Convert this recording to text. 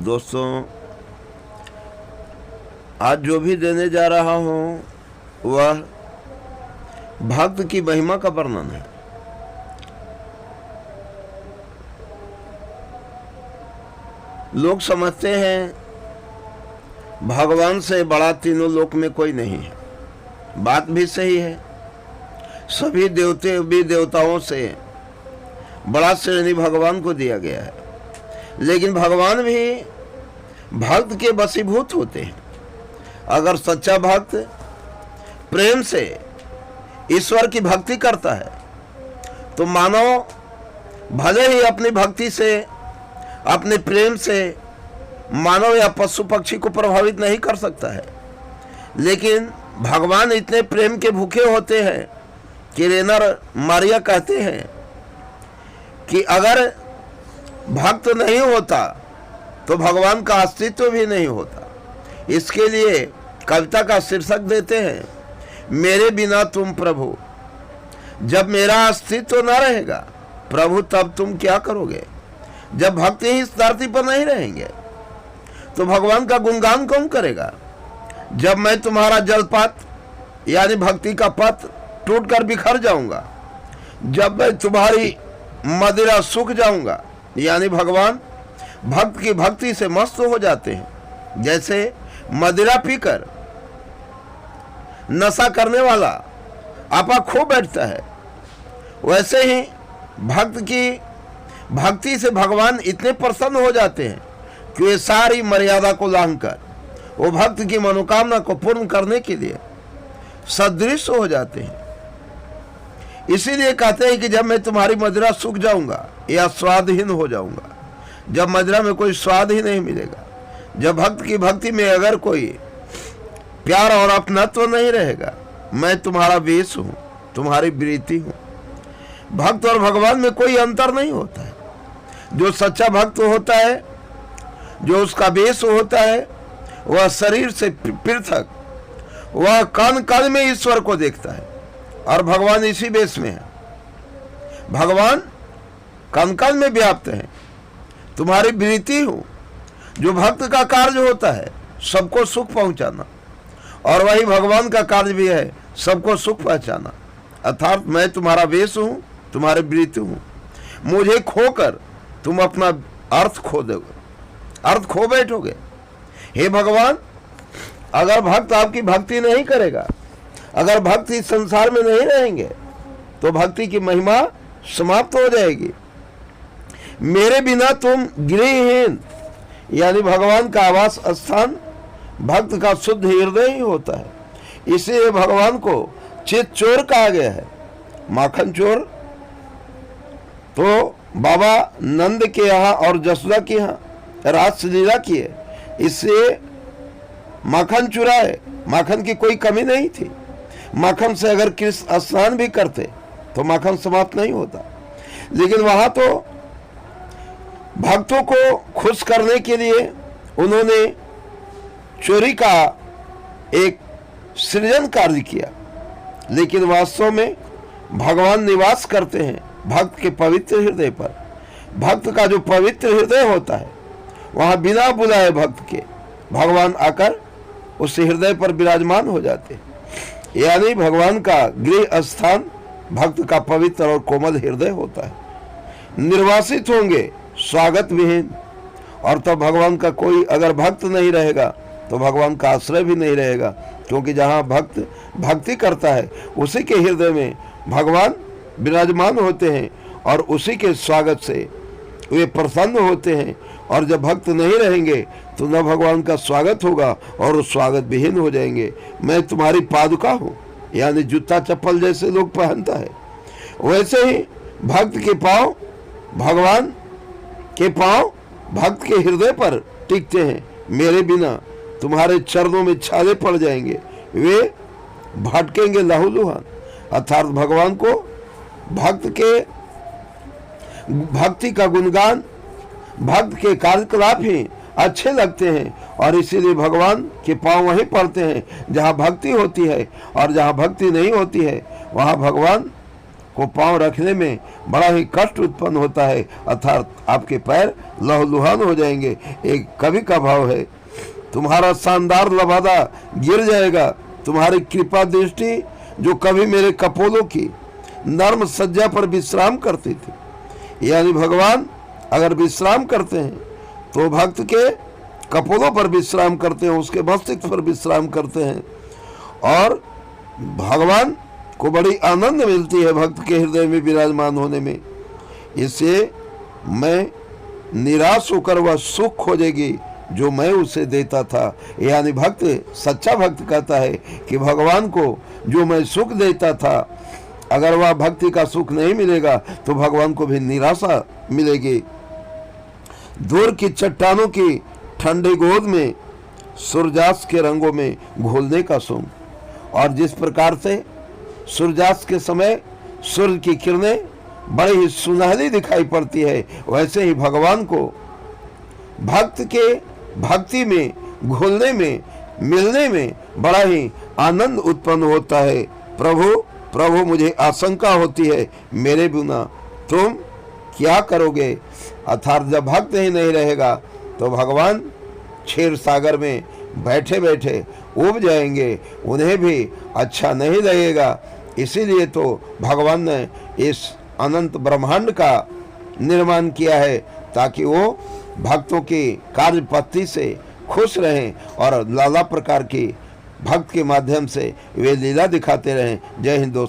दोस्तों, आज जो भी देने जा रहा हूँ वह भक्त की महिमा का वर्णन है। लोग समझते हैं भगवान से बड़ा तीनों लोक में कोई नहीं है। बात भी सही है, सभी देवते भी देवताओं से बड़ा श्रेणी भगवान को दिया गया है, लेकिन भगवान भी भक्त के वशीभूत होते हैं। अगर सच्चा भक्त प्रेम से ईश्वर की भक्ति करता है तो मानव भले ही अपनी भक्ति से, अपने प्रेम से मानव या पशु पक्षी को प्रभावित नहीं कर सकता है, लेकिन भगवान इतने प्रेम के भूखे होते हैं कि रेनर मारिया कहते हैं कि अगर भक्त नहीं होता तो भगवान का अस्तित्व भी नहीं होता। इसके लिए कविता का शीर्षक देते हैं, मेरे बिना तुम प्रभु। जब मेरा अस्तित्व न रहेगा प्रभु, तब तुम क्या करोगे? जब भक्त ही इस धरती पर नहीं रहेंगे तो भगवान का गुणगान कौन करेगा? जब मैं तुम्हारा जलपात यानी भक्ति का पथ टूटकर बिखर जाऊंगा, जब मैं तुम्हारी मदिरा सूख जाऊंगा, यानी भगवान भक्त की भक्ति से मस्त हो जाते हैं। जैसे मदिरा पीकर नशा करने वाला आपा खो बैठता है, वैसे ही भक्त की भक्ति से भगवान इतने प्रसन्न हो जाते हैं कि वे सारी मर्यादा को लांघकर वो भक्त की मनोकामना को पूर्ण करने के लिए सदृश हो जाते हैं। इसीलिए कहते हैं कि जब मैं तुम्हारी मदिरा सूख जाऊंगा या स्वादहीन हो जाऊंगा, जब मदिरा में कोई स्वाद ही नहीं मिलेगा, जब भक्त की भक्ति में अगर कोई प्यार और अपनत्व नहीं रहेगा, मैं तुम्हारा वेश हूं, तुम्हारी प्रीति हूं। भक्त और भगवान में कोई अंतर नहीं होता है। जो सच्चा भक्त होता है, जो उसका वेश होता है, वह शरीर से पृथक, वह कण कण में ईश्वर को देखता है और भगवान इसी वेश में है। भगवान कण कण में व्याप्त है। तुम्हारी प्रीति हूं। जो भक्त का कार्य होता है सबको सुख पहुंचाना, और वही भगवान का कार्य भी है सबको सुख पहुंचाना। अर्थात मैं तुम्हारा वेश हूं, तुम्हारी प्रीति हूं। मुझे खोकर तुम अपना अर्थ खो दोगे, अर्थ खो बैठोगे। हे भगवान, अगर भक्त आपकी भक्ति नहीं करेगा, अगर भक्त इस संसार में नहीं रहेंगे तो भक्ति की महिमा समाप्त हो जाएगी। मेरे बिना तुम गृहहीन, यानी भगवान का आवास स्थान भक्त का शुद्ध हृदय ही होता है। इसीलिए भगवान को चित चोर कहा गया है। माखन चोर तो बाबा नंद के यहाँ और जसोदा के यहाँ रासलीला किए, इससे माखन चुराए। माखन की कोई कमी नहीं थी। माखन से अगर कृष्ण स्नान भी करते तो माखन समाप्त नहीं होता, लेकिन वहां तो भक्तों को खुश करने के लिए उन्होंने चोरी का एक सृजन कार्य किया। लेकिन वास्तव में भगवान निवास करते हैं भक्त के पवित्र हृदय पर। भक्त का जो पवित्र हृदय होता है, वहां बिना बुलाए भक्त के भगवान आकर उस हृदय पर विराजमान हो जाते हैं। यानी भगवान का गृह स्थान भक्त का पवित्र और कोमल हृदय होता है। निर्वासित होंगे स्वागत विहीन, और तब भगवान का कोई अगर भक्त नहीं रहेगा तो भगवान का आश्रय भी नहीं रहेगा, क्योंकि जहाँ भक्त भक्ति करता है उसी के हृदय में भगवान विराजमान होते हैं और उसी के स्वागत से वे प्रसन्न होते हैं। और जब भक्त नहीं रहेंगे तो न भगवान का स्वागत होगा और उस स्वागत विहीन हो जाएंगे। मैं तुम्हारी पादुका हूँ, यानी जूता चप्पल जैसे लोग पहनता है, वैसे ही भक्त के पांव, भगवान के पांव भक्त के हृदय पर टिकते हैं। मेरे बिना तुम्हारे चरणों में छाले पड़ जाएंगे, वे भटकेंगे लहूलुहान। अर्थात भगवान को भक्त के भक्ति का गुणगान, भक्त के कार्यकलाप ही अच्छे लगते हैं, और इसीलिए भगवान के पांव वहीं पड़ते हैं जहाँ भक्ति होती है, और जहाँ भक्ति नहीं होती है वहाँ भगवान को पांव रखने में बड़ा ही कष्ट उत्पन्न होता है, अर्थात आपके पैर लहूलुहान हो जाएंगे। एक कवि का भाव है, तुम्हारा शानदार लबादा गिर जाएगा, तुम्हारी कृपा दृष्टि जो कभी मेरे कपोलों की नर्म सज्जा पर विश्राम करती थी। यानी भगवान अगर विश्राम करते हैं तो भक्त के कपोलों पर विश्राम करते हैं, उसके मस्तिष्क पर विश्राम करते हैं, और भगवान को बड़ी आनंद मिलती है भक्त के हृदय में विराजमान होने में। इससे मैं निराश होकर वह सुख खोजेगी जो मैं उसे देता था। यानी भक्त, सच्चा भक्त कहता है कि भगवान को जो मैं सुख देता था, अगर वह भक्ति का सुख नहीं मिलेगा तो भगवान को भी निराशा मिलेगी। दूर की चट्टानों की ठंडी गोद में सूर्यास्त के रंगों में घोलने का सुख, और जिस प्रकार से सूर्यास्त के समय सूर्य की किरणें बड़ी ही सुनहरी दिखाई पड़ती है, वैसे ही भगवान को भक्त के भक्ति में घुलने में, मिलने में बड़ा ही आनंद उत्पन्न होता है। प्रभु प्रभु मुझे आशंका होती है, मेरे बिना तुम क्या करोगे। अर्थात जब भक्त ही नहीं रहेगा तो भगवान क्षीर सागर में बैठे बैठे उब जाएंगे, उन्हें भी अच्छा नहीं लगेगा। इसीलिए तो भगवान ने इस अनंत ब्रह्मांड का निर्माण किया है, ताकि वो भक्तों की कार्यपद्धति से खुश रहें और लाला प्रकार की भक्त के माध्यम से वे लीला दिखाते रहें। जय हिंद दोस्तों।